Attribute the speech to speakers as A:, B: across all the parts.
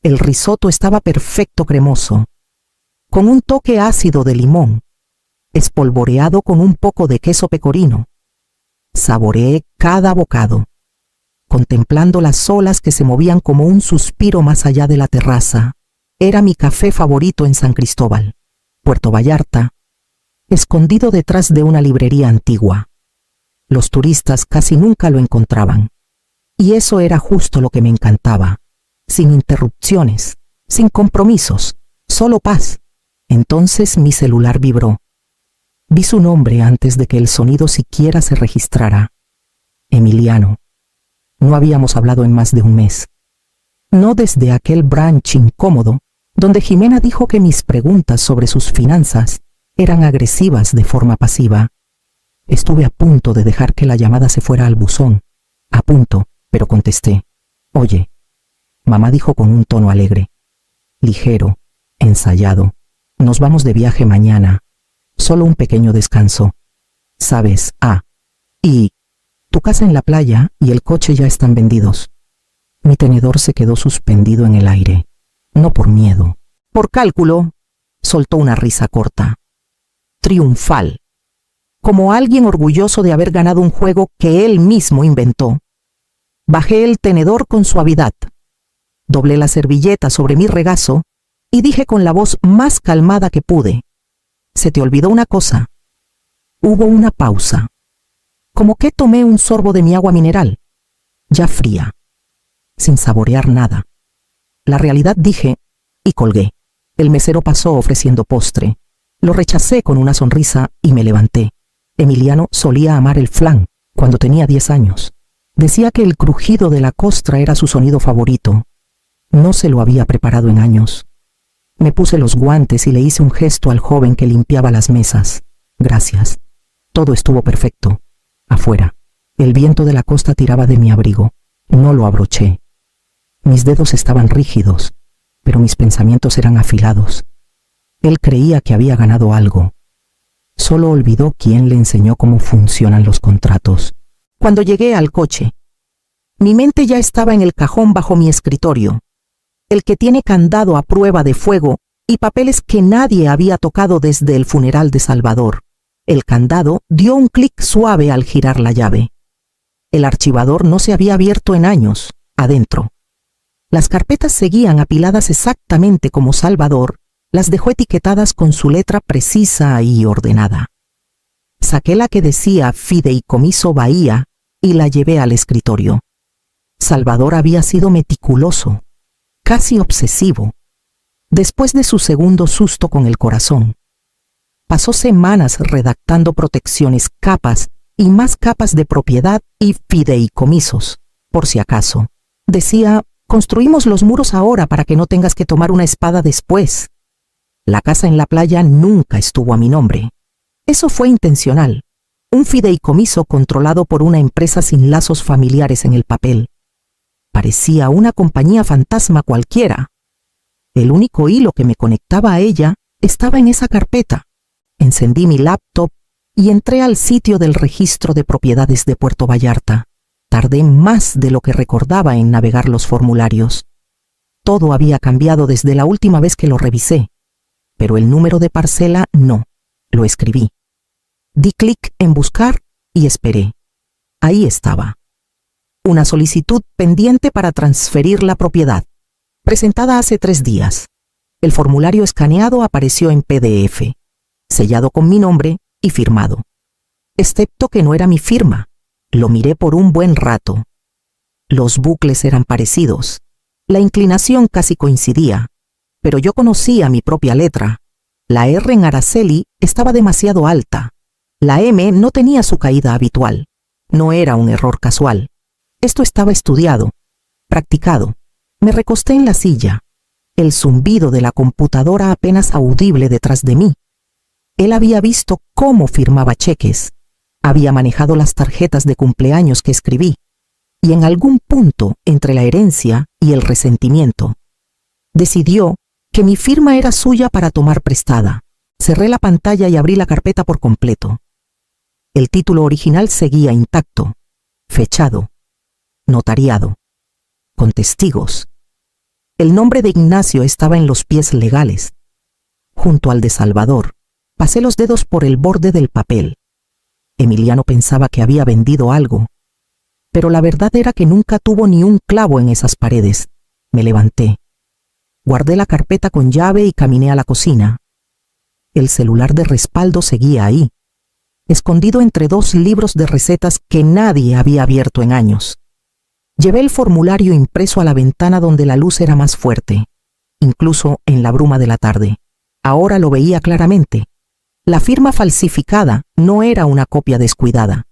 A: El risotto estaba perfecto, cremoso, con un toque ácido de limón, espolvoreado con un poco de queso pecorino. Saboreé cada bocado, contemplando las olas que se movían como un suspiro más allá de la terraza. Era mi café favorito en San Cristóbal, Puerto Vallarta, escondido detrás de una librería antigua. Los turistas casi nunca lo encontraban, y eso era justo lo que me encantaba. Sin interrupciones, sin compromisos, solo paz. Entonces mi celular vibró. Vi su nombre antes de que el sonido siquiera se registrara. Emiliano. No habíamos hablado en más de un mes. No desde aquel brunch incómodo, donde Jimena dijo que mis preguntas sobre sus finanzas eran agresivas de forma pasiva. Estuve a punto de dejar que la llamada se fuera al buzón. A punto, pero contesté. Oye, mamá dijo con un tono alegre, ligero, ensayado. Nos vamos de viaje mañana. Solo un pequeño descanso. ¿Sabes? Y tu casa en la playa y el coche ya están vendidos. Mi tenedor se quedó suspendido en el aire. No por miedo, por cálculo. Soltó una risa corta, triunfal, como alguien orgulloso de haber ganado un juego que él mismo inventó. Bajé el tenedor con suavidad, doblé la servilleta sobre mi regazo y dije con la voz más calmada que pude: ¿se te olvidó una cosa? Hubo una pausa, como que tomé un sorbo de mi agua mineral, ya fría, sin saborear nada. La realidad, dije, y colgué. El mesero pasó ofreciendo postre. Lo rechacé con una sonrisa y me levanté. Emiliano solía amar el flan cuando tenía 10 años. Decía que el crujido de la costra era su sonido favorito. No se lo había preparado en años. Me puse los guantes y le hice un gesto al joven que limpiaba las mesas. Gracias. Todo estuvo perfecto. Afuera, el viento de la costa tiraba de mi abrigo. No lo abroché. Mis dedos estaban rígidos, pero mis pensamientos eran afilados. Él creía que había ganado algo. Solo olvidó quién le enseñó cómo funcionan los contratos. Cuando llegué al coche, mi mente ya estaba en el cajón bajo mi escritorio, el que tiene candado a prueba de fuego y papeles que nadie había tocado desde el funeral de Salvador. El candado dio un clic suave al girar la llave. El archivador no se había abierto en años, adentro. Las carpetas seguían apiladas exactamente como Salvador las dejó etiquetadas con su letra precisa y ordenada. Saqué la que decía Fideicomiso Bahía y la llevé al escritorio. Salvador había sido meticuloso, casi obsesivo, después de su segundo susto con el corazón. Pasó semanas redactando protecciones, capas y más capas de propiedad y fideicomisos, por si acaso. Decía: construimos los muros ahora para que no tengas que tomar una espada después. La casa en la playa nunca estuvo a mi nombre. Eso fue intencional. Un fideicomiso controlado por una empresa sin lazos familiares en el papel. Parecía una compañía fantasma cualquiera. El único hilo que me conectaba a ella estaba en esa carpeta. Encendí mi laptop y entré al sitio del registro de propiedades de Puerto Vallarta. Tardé más de lo que recordaba en navegar los formularios. Todo había cambiado desde la última vez que lo revisé, pero el número de parcela no. Lo escribí. Di clic en buscar y esperé. Ahí estaba. Una solicitud pendiente para transferir la propiedad, presentada hace 3 días. El formulario escaneado apareció en PDF, sellado con mi nombre y firmado. Excepto que no era mi firma. Lo miré por un buen rato. Los bucles eran parecidos. La inclinación casi coincidía, pero yo conocía mi propia letra. La R en Araceli estaba demasiado alta. La M no tenía su caída habitual. No era un error casual. Esto estaba estudiado, practicado. Me recosté en la silla. El zumbido de la computadora apenas audible detrás de mí. Él había visto cómo firmaba cheques. Había manejado las tarjetas de cumpleaños que escribí. Y en algún punto entre la herencia y el resentimiento, decidió que mi firma era suya para tomar prestada. Cerré la pantalla y abrí la carpeta por completo. El título original seguía intacto, fechado, notariado, con testigos. El nombre de Ignacio estaba en los pies legales. Junto al de Salvador, pasé los dedos por el borde del papel. Emiliano pensaba que había vendido algo, pero la verdad era que nunca tuvo ni un clavo en esas paredes. Me levanté. Guardé la carpeta con llave y caminé a la cocina. El celular de respaldo seguía ahí, escondido entre 2 libros de recetas que nadie había abierto en años. Llevé el formulario impreso a la ventana donde la luz era más fuerte, incluso en la bruma de la tarde. Ahora lo veía claramente. La firma falsificada no era una copia descuidada,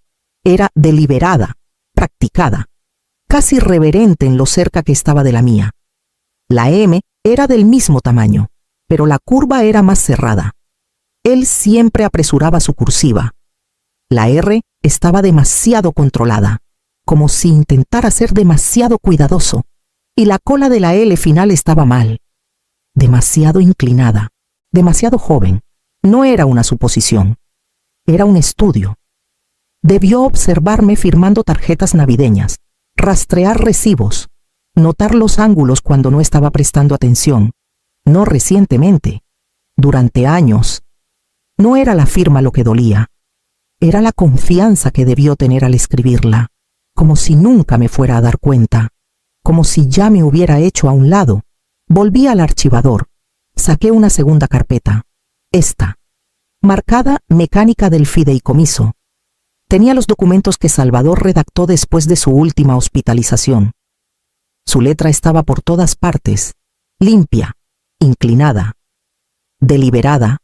A: era deliberada, practicada, casi reverente en lo cerca que estaba de la mía. La M era del mismo tamaño, pero la curva era más cerrada. Él siempre apresuraba su cursiva. La R estaba demasiado controlada, como si intentara ser demasiado cuidadoso, y la cola de la L final estaba mal, demasiado inclinada, demasiado joven. No era una suposición, era un estudio. Debió observarme firmando tarjetas navideñas, rastrear recibos, notar los ángulos cuando no estaba prestando atención. No recientemente, durante años. No era la firma lo que dolía, era la confianza que debió tener al escribirla, como si nunca me fuera a dar cuenta, como si ya me hubiera hecho a un lado. Volví al archivador, saqué una segunda carpeta, esta, marcada Mecánica del Fideicomiso. Tenía los documentos que Salvador redactó después de su última hospitalización. Su letra estaba por todas partes, limpia, inclinada, deliberada.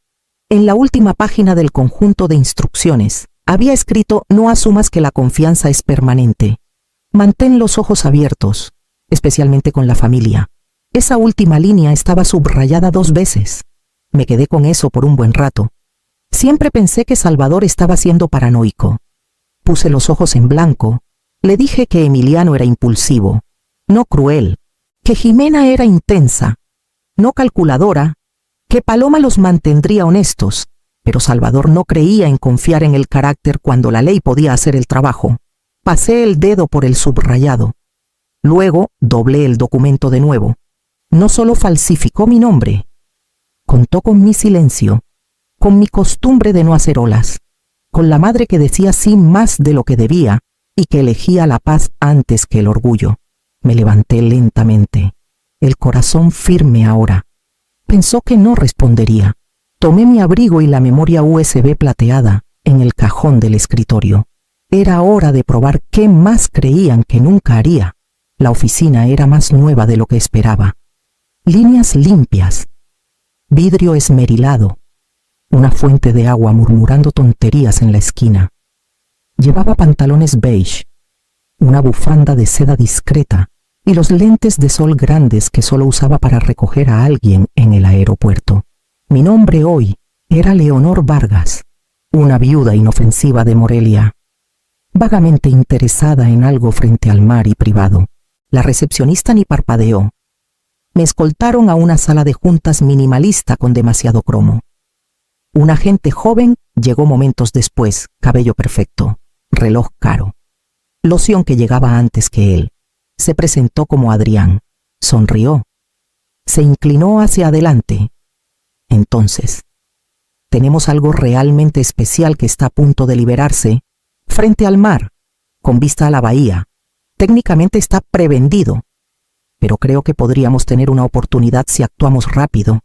A: En la última página del conjunto de instrucciones, había escrito: no asumas que la confianza es permanente. Mantén los ojos abiertos, especialmente con la familia. Esa última línea estaba subrayada 2 veces. Me quedé con eso por un buen rato. Siempre pensé que Salvador estaba siendo paranoico. Puse los ojos en blanco. Le dije que Emiliano era impulsivo, no cruel, que Jimena era intensa, no calculadora, que Paloma los mantendría honestos, pero Salvador no creía en confiar en el carácter cuando la ley podía hacer el trabajo. Pasé el dedo por el subrayado. Luego doblé el documento de nuevo. No solo falsificó mi nombre, contó con mi silencio, con mi costumbre de no hacer olas, con la madre que decía sí más de lo que debía y que elegía la paz antes que el orgullo. Me levanté lentamente, el corazón firme ahora. Pensó que no respondería. Tomé mi abrigo y la memoria USB plateada en el cajón del escritorio. Era hora de probar qué más creían que nunca haría. La oficina era más nueva de lo que esperaba. Líneas limpias, vidrio esmerilado, una fuente de agua murmurando tonterías en la esquina. Llevaba pantalones beige, una bufanda de seda discreta y los lentes de sol grandes que solo usaba para recoger a alguien en el aeropuerto. Mi nombre hoy era Leonor Vargas, una viuda inofensiva de Morelia, vagamente interesada en algo frente al mar y privado. La recepcionista ni parpadeó. Me escoltaron a una sala de juntas minimalista con demasiado cromo. Un agente joven llegó momentos después, cabello perfecto, reloj caro, loción que llegaba antes que él. Se presentó como Adrián, sonrió, se inclinó hacia adelante. Entonces, tenemos algo realmente especial que está a punto de liberarse, frente al mar, con vista a la bahía. Técnicamente está prevendido, pero creo que podríamos tener una oportunidad si actuamos rápido.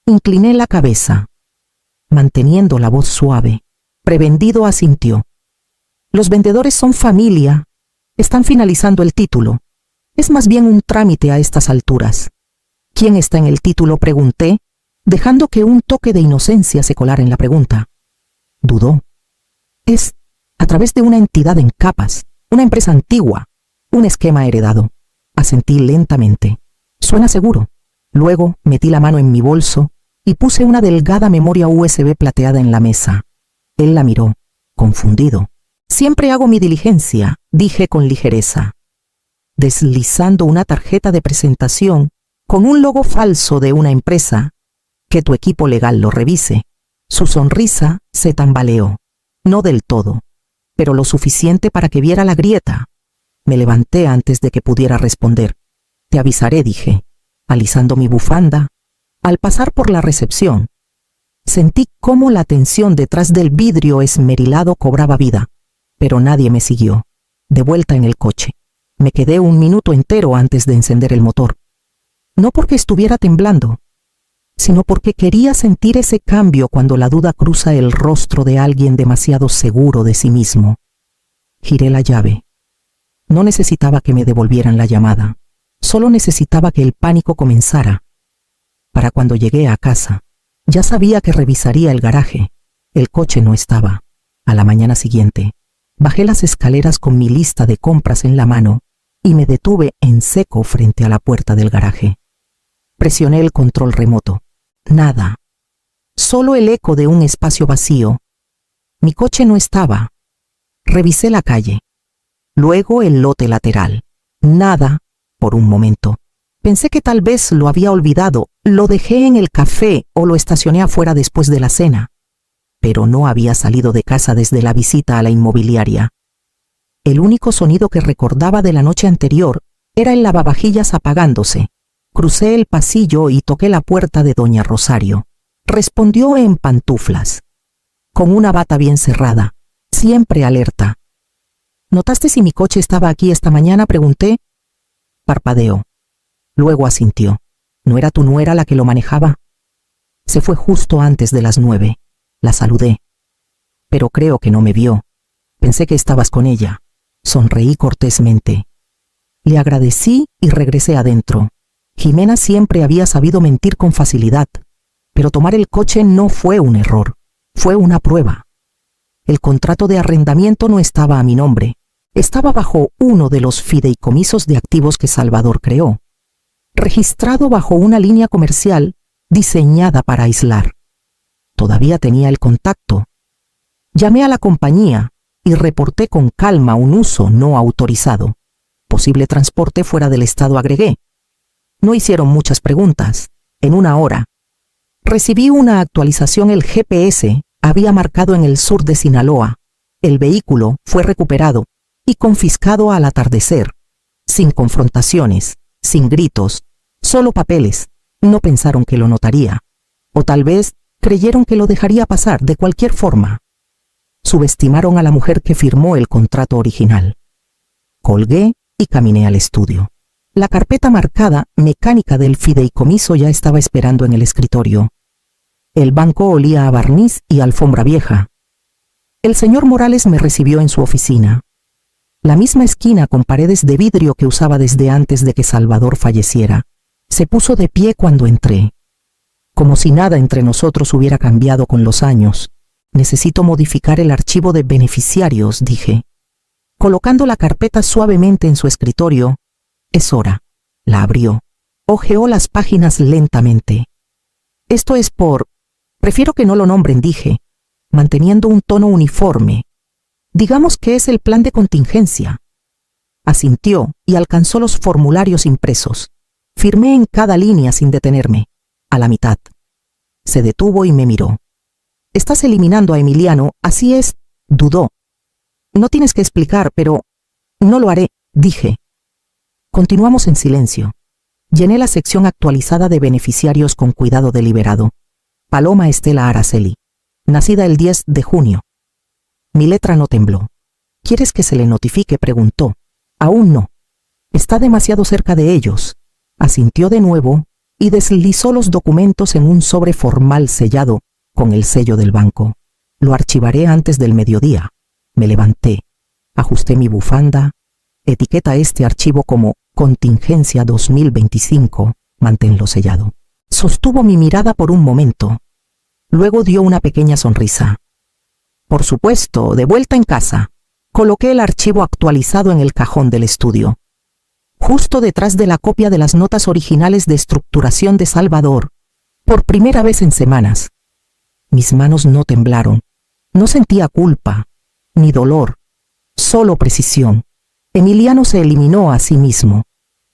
A: Incliné la cabeza, manteniendo la voz suave. Prevendido asintió. Los vendedores son familia. Están finalizando el título. Es más bien un trámite a estas alturas. ¿Quién está en el título?, pregunté, dejando que un toque de inocencia se colara en la pregunta. Dudó. Es a través de una entidad en capas, una empresa antigua, un esquema heredado. Asentí lentamente. Suena seguro. Luego metí la mano en mi bolso y puse una delgada memoria USB plateada en la mesa. Él la miró, confundido. Siempre hago mi diligencia, dije con ligereza, deslizando una tarjeta de presentación con un logo falso de una empresa. Que tu equipo legal lo revise. Su sonrisa se tambaleó. No del todo, pero lo suficiente para que viera la grieta. Me levanté antes de que pudiera responder. Te avisaré, dije. alisando mi bufanda. Al pasar por la recepción, sentí cómo la tensión detrás del vidrio esmerilado cobraba vida, pero nadie me siguió. De vuelta en el coche, me quedé un minuto entero antes de encender el motor. No porque estuviera temblando, sino porque quería sentir ese cambio cuando la duda cruza el rostro de alguien demasiado seguro de sí mismo. Giré la llave. No necesitaba que me devolvieran la llamada, solo necesitaba que el pánico comenzara. Para cuando llegué a casa, ya sabía que revisaría el garaje. El coche no estaba. A la mañana siguiente, bajé las escaleras con mi lista de compras en la mano y me detuve en seco frente a la puerta del garaje. Presioné el control remoto. Nada. Solo el eco de un espacio vacío. Mi coche no estaba. Revisé la calle. Luego el lote lateral. Nada, por un momento. Pensé que tal vez lo había olvidado, lo dejé en el café o lo estacioné afuera después de la cena. Pero no había salido de casa desde la visita a la inmobiliaria. El único sonido que recordaba de la noche anterior era el lavavajillas apagándose. Crucé el pasillo y toqué la puerta de doña Rosario. Respondió en pantuflas, con una bata bien cerrada, siempre alerta. ¿Notaste si mi coche estaba aquí esta mañana?, pregunté. Parpadeó. Luego asintió. ¿No era tu nuera la que lo manejaba? Se fue justo antes de las 9. La saludé. Pero creo que no me vio. Pensé que estabas con ella. Sonreí cortésmente. Le agradecí y regresé adentro. Jimena siempre había sabido mentir con facilidad, pero tomar el coche no fue un error, fue una prueba. El contrato de arrendamiento no estaba a mi nombre, estaba bajo uno de los fideicomisos de activos que Salvador creó, registrado bajo una línea comercial diseñada para aislar. Todavía tenía el contacto. Llamé a la compañía y reporté con calma un uso no autorizado. Posible transporte fuera del estado, agregué. No hicieron muchas preguntas. En 1 hora, recibí una actualización. El GPS había marcado en el sur de Sinaloa. El vehículo fue recuperado y confiscado al atardecer, sin confrontaciones, sin gritos, solo papeles. No pensaron que lo notaría, o tal vez creyeron que lo dejaría pasar de cualquier forma. Subestimaron a la mujer que firmó el contrato original. Colgué y caminé al estudio. La carpeta marcada mecánica del fideicomiso ya estaba esperando en el escritorio. El banco olía a barniz y alfombra vieja. El señor Morales me recibió en su oficina. La misma esquina con paredes de vidrio que usaba desde antes de que Salvador falleciera. Se puso de pie cuando entré. Como si nada entre nosotros hubiera cambiado con los años. Necesito modificar el archivo de beneficiarios, dije. Colocando la carpeta suavemente en su escritorio. Es hora. La abrió. Hojeó las páginas lentamente. Esto es por... Prefiero que no lo nombren, dije, manteniendo un tono uniforme. Digamos que es el plan de contingencia. Asintió y alcanzó los formularios impresos. Firmé en cada línea sin detenerme. A la mitad. Se detuvo y me miró. Estás eliminando a Emiliano, así es, dudó. No tienes que explicar, pero... No lo haré, dije. Continuamos en silencio. Llené la sección actualizada de beneficiarios con cuidado deliberado. Paloma Estela Araceli, nacida el 10 de junio. Mi letra no tembló. ¿Quieres que se le notifique?, preguntó. Aún no. Está demasiado cerca de ellos. Asintió de nuevo y deslizó los documentos en un sobre formal sellado con el sello del banco. Lo archivaré antes del mediodía. Me levanté. Ajusté mi bufanda. Etiqueta este archivo como Contingencia 2025. Manténlo sellado. Sostuvo mi mirada por un momento. Luego dio una pequeña sonrisa. Por supuesto, de vuelta en casa. Coloqué el archivo actualizado en el cajón del estudio, justo detrás de la copia de las notas originales de estructuración de Salvador, por primera vez en semanas. Mis manos no temblaron. No sentía culpa, ni dolor, solo precisión. Emiliano se eliminó a sí mismo.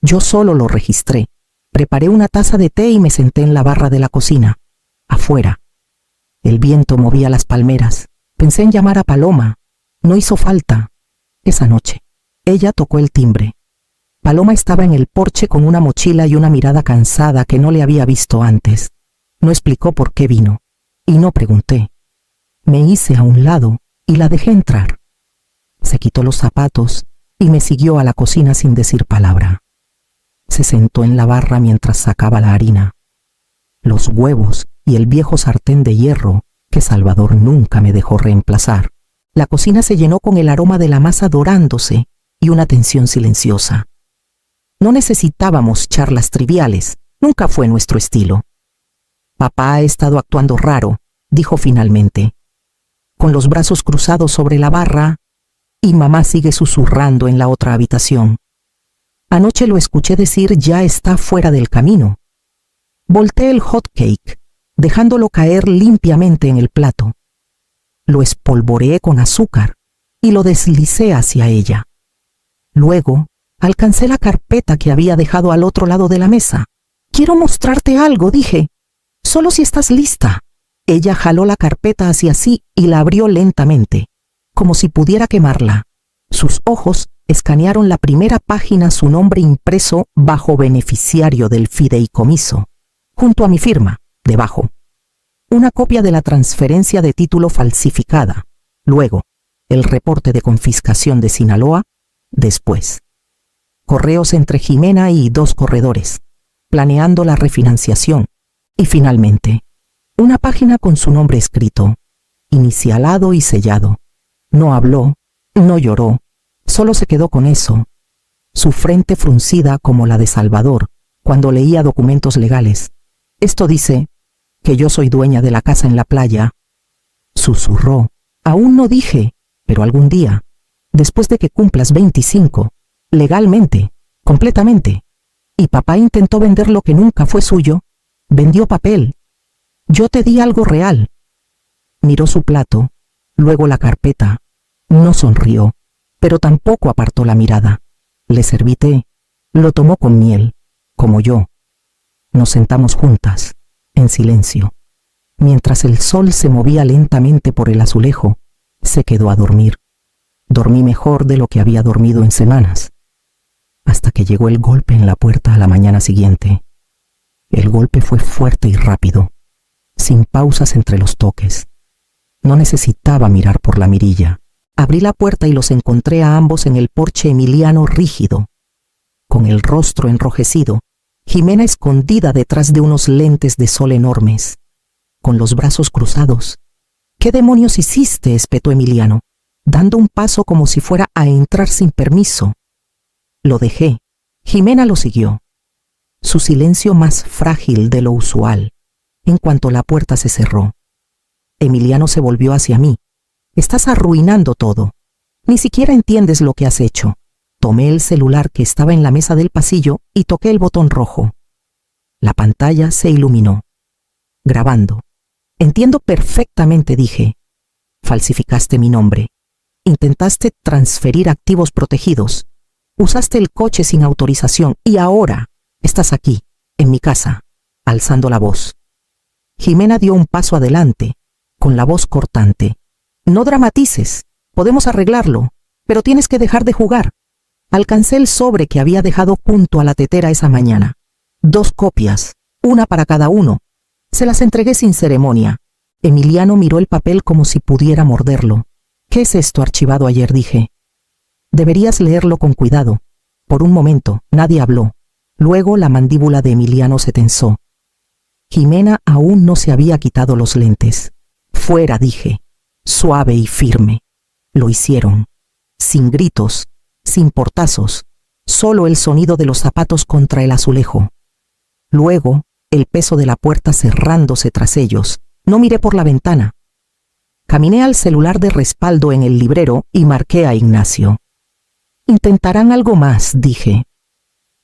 A: Yo solo lo registré. Preparé una taza de té y me senté en la barra de la cocina. Afuera. El viento movía las palmeras. Pensé en llamar a Paloma. No hizo falta. Esa noche. Ella tocó el timbre. Paloma estaba en el porche con una mochila y una mirada cansada que no le había visto antes. No explicó por qué vino, y no pregunté. Me hice a un lado y la dejé entrar. Se quitó los zapatos y me siguió a la cocina sin decir palabra. Se sentó en la barra mientras sacaba la harina, los huevos y el viejo sartén de hierro que Salvador nunca me dejó reemplazar. La cocina se llenó con el aroma de la masa dorándose y una tensión silenciosa. No necesitábamos charlas triviales, nunca fue nuestro estilo. Papá ha estado actuando raro, dijo finalmente, con los brazos cruzados sobre la barra, y mamá sigue susurrando en la otra habitación. Anoche lo escuché decir ya está fuera del camino. Volteé el hot cake, dejándolo caer limpiamente en el plato. Lo espolvoreé con azúcar y lo deslicé hacia ella. Luego, alcancé la carpeta que había dejado al otro lado de la mesa. Quiero mostrarte algo, dije. Solo si estás lista. Ella jaló la carpeta hacia sí y la abrió lentamente, como si pudiera quemarla. Sus ojos escanearon la primera página, su nombre impreso bajo beneficiario del fideicomiso, junto a mi firma, debajo. Una copia de la transferencia de título falsificada. Luego, el reporte de confiscación de Sinaloa. Después, correos entre Jimena y 2 corredores, planeando la refinanciación. Y finalmente, una página con su nombre escrito, inicialado y sellado. No habló, no lloró, solo se quedó con eso, su frente fruncida como la de Salvador cuando leía documentos legales. Esto dice que yo soy dueña de la casa en la playa. Susurró. Aún no dije, pero algún día, después de que cumplas 25, legalmente, completamente. Y papá intentó vender lo que nunca fue suyo. Vendió papel. Yo te di algo real. Miró su plato, luego la carpeta. No sonrió, pero tampoco apartó la mirada. Le serví té. Lo tomó con miel, como yo. Nos sentamos juntas, en silencio. Mientras el sol se movía lentamente por el azulejo, se quedó a dormir. Dormí mejor de lo que había dormido en semanas, hasta que llegó el golpe en la puerta a la mañana siguiente. El golpe fue fuerte y rápido, sin pausas entre los toques. No necesitaba mirar por la mirilla. Abrí la puerta y los encontré a ambos en el porche Emiliano rígido, con el rostro enrojecido, Jimena escondida detrás de unos lentes de sol enormes, con los brazos cruzados. ¿Qué demonios hiciste?, espetó Emiliano, dando un paso como si fuera a entrar sin permiso. Lo dejé. Jimena lo siguió. Su silencio más frágil de lo usual, en cuanto la puerta se cerró. Emiliano se volvió hacia mí. Estás arruinando todo. Ni siquiera entiendes lo que has hecho. Tomé el celular que estaba en la mesa del pasillo y toqué el botón rojo. La pantalla se iluminó. Grabando. Entiendo perfectamente, dije. Falsificaste mi nombre. Intentaste transferir activos protegidos. Usaste el coche sin autorización y ahora estás aquí, en mi casa, alzando la voz. Jimena dio un paso adelante, con la voz cortante. No dramatices, podemos arreglarlo, pero tienes que dejar de jugar. Alcancé el sobre que había dejado junto a la tetera esa mañana. 2 copias, una para cada uno. Se las entregué sin ceremonia. Emiliano miró el papel como si pudiera morderlo. ¿Qué es esto archivado ayer?, dije. Deberías leerlo con cuidado. Por un momento, nadie habló. Luego la mandíbula de Emiliano se tensó. Jimena aún no se había quitado los lentes. Fuera, dije, suave y firme. Lo hicieron. Sin gritos, sin portazos, solo el sonido de los zapatos contra el azulejo. Luego, el peso de la puerta cerrándose tras ellos. No miré por la ventana. Caminé al celular de respaldo en el librero y marqué a Ignacio. Intentarán algo más, dije.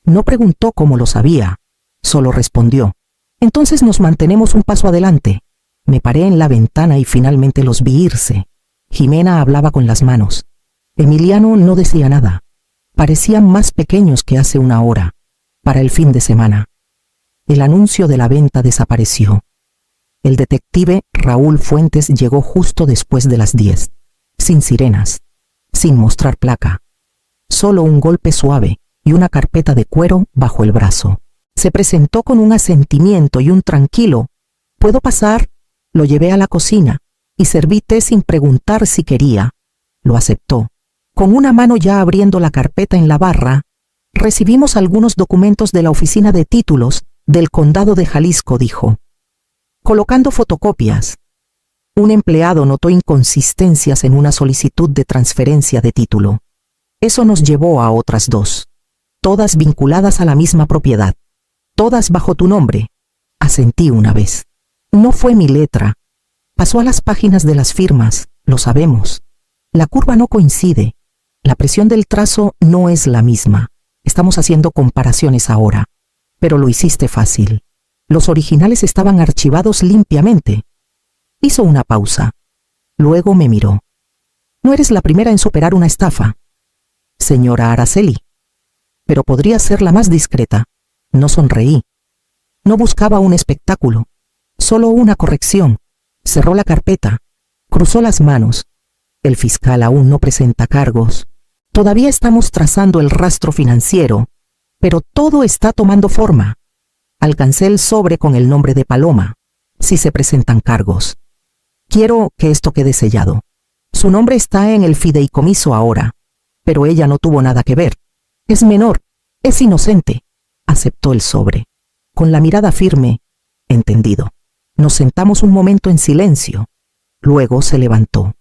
A: No preguntó cómo lo sabía, solo respondió. Entonces nos mantenemos un paso adelante. Me paré en la ventana y finalmente los vi irse. Jimena hablaba con las manos. Emiliano no decía nada. Parecían más pequeños que hace una hora, para el fin de semana. El anuncio de la venta desapareció. El detective Raúl Fuentes llegó justo después de las 10, sin sirenas, sin mostrar placa. Solo un golpe suave, y una carpeta de cuero bajo el brazo. Se presentó con un asentimiento y un tranquilo «¿Puedo pasar?». Lo llevé a la cocina y serví té sin preguntar si quería. Lo aceptó. Con una mano ya abriendo la carpeta en la barra, recibimos algunos documentos de la oficina de títulos del condado de Jalisco, dijo. Colocando fotocopias. Un empleado notó inconsistencias en una solicitud de transferencia de título. Eso nos llevó a otras dos, todas vinculadas a la misma propiedad, todas bajo tu nombre. Asentí una vez. No fue mi letra. Pasó a las páginas de las firmas, lo sabemos. La curva no coincide. La presión del trazo no es la misma. Estamos haciendo comparaciones ahora. Pero lo hiciste fácil. Los originales estaban archivados limpiamente. Hizo una pausa. Luego me miró. No eres la primera en superar una estafa, señora Araceli. Pero podría ser la más discreta. No sonreí. No buscaba un espectáculo. Solo una corrección. Cerró la carpeta. Cruzó las manos. El fiscal aún no presenta cargos. Todavía estamos trazando el rastro financiero, pero todo está tomando forma. Alcancé el sobre con el nombre de Paloma, si se presentan cargos. Quiero que esto quede sellado. Su nombre está en el fideicomiso ahora, pero ella no tuvo nada que ver. Es menor, es inocente. Aceptó el sobre. Con la mirada firme, entendido. Nos sentamos un momento en silencio. Luego se levantó.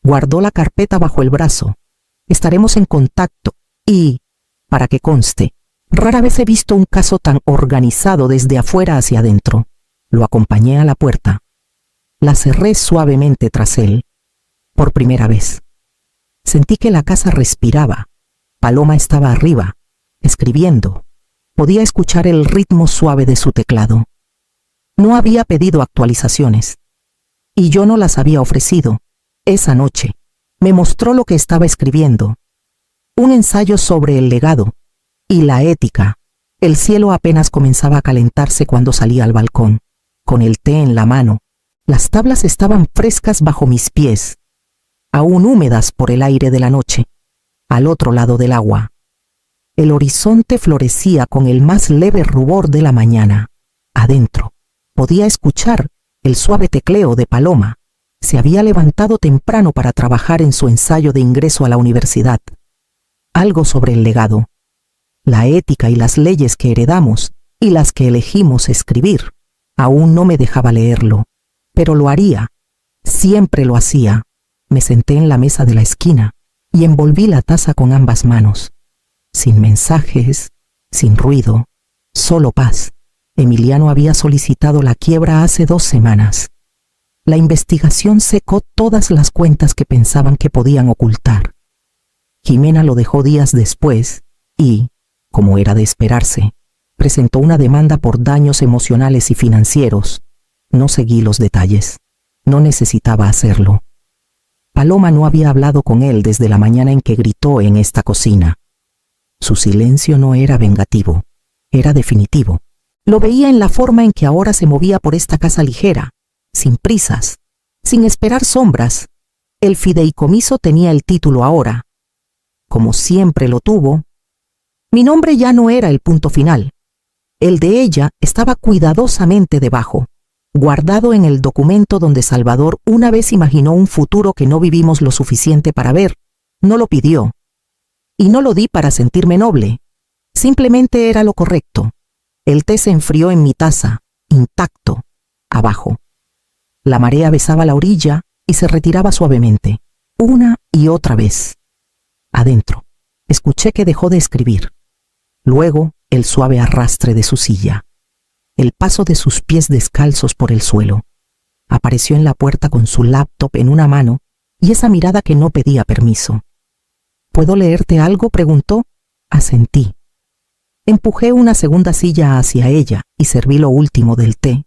A: Guardó la carpeta bajo el brazo. Estaremos en contacto y, para que conste, rara vez he visto un caso tan organizado desde afuera hacia adentro. Lo acompañé a la puerta. La cerré suavemente tras él. Por primera vez. Sentí que la casa respiraba. Paloma estaba arriba, escribiendo. Podía escuchar el ritmo suave de su teclado. No había pedido actualizaciones. Y yo no las había ofrecido. Esa noche, me mostró lo que estaba escribiendo. Un ensayo sobre el legado y la ética. El cielo apenas comenzaba a calentarse cuando salí al balcón, con el té en la mano. Las tablas estaban frescas bajo mis pies, aún húmedas por el aire de la noche, al otro lado del agua. El horizonte florecía con el más leve rubor de la mañana. Adentro, podía escuchar el suave tecleo de Paloma. Se había levantado temprano para trabajar en su ensayo de ingreso a la universidad. Algo sobre el legado, la ética y las leyes que heredamos y las que elegimos escribir. Aún no me dejaba leerlo, pero lo haría. Siempre lo hacía. Me senté en la mesa de la esquina y envolví la taza con ambas manos. Sin mensajes, sin ruido, solo paz. Emiliano había solicitado la quiebra hace 2 semanas. La investigación secó todas las cuentas que pensaban que podían ocultar. Jimena lo dejó días después y, como era de esperarse, presentó una demanda por daños emocionales y financieros. No seguí los detalles. No necesitaba hacerlo. Paloma no había hablado con él desde la mañana en que gritó en esta cocina. Su silencio no era vengativo, era definitivo. Lo veía en la forma en que ahora se movía por esta casa ligera, sin prisas, sin esperar sombras. El fideicomiso tenía el título ahora. Como siempre lo tuvo. Mi nombre ya no era el punto final. El de ella estaba cuidadosamente debajo, guardado en el documento donde Salvador una vez imaginó un futuro que no vivimos lo suficiente para ver. No lo pidió. Y no lo di para sentirme noble. Simplemente era lo correcto. El té se enfrió en mi taza, intacto, abajo. La marea besaba la orilla y se retiraba suavemente, una y otra vez. Adentro, escuché que dejó de escribir. Luego, el suave arrastre de su silla. El paso de sus pies descalzos por el suelo. Apareció en la puerta con su laptop en una mano y esa mirada que no pedía permiso. ¿Puedo leerte algo?, preguntó. Asentí. Empujé una segunda silla hacia ella y serví lo último del té,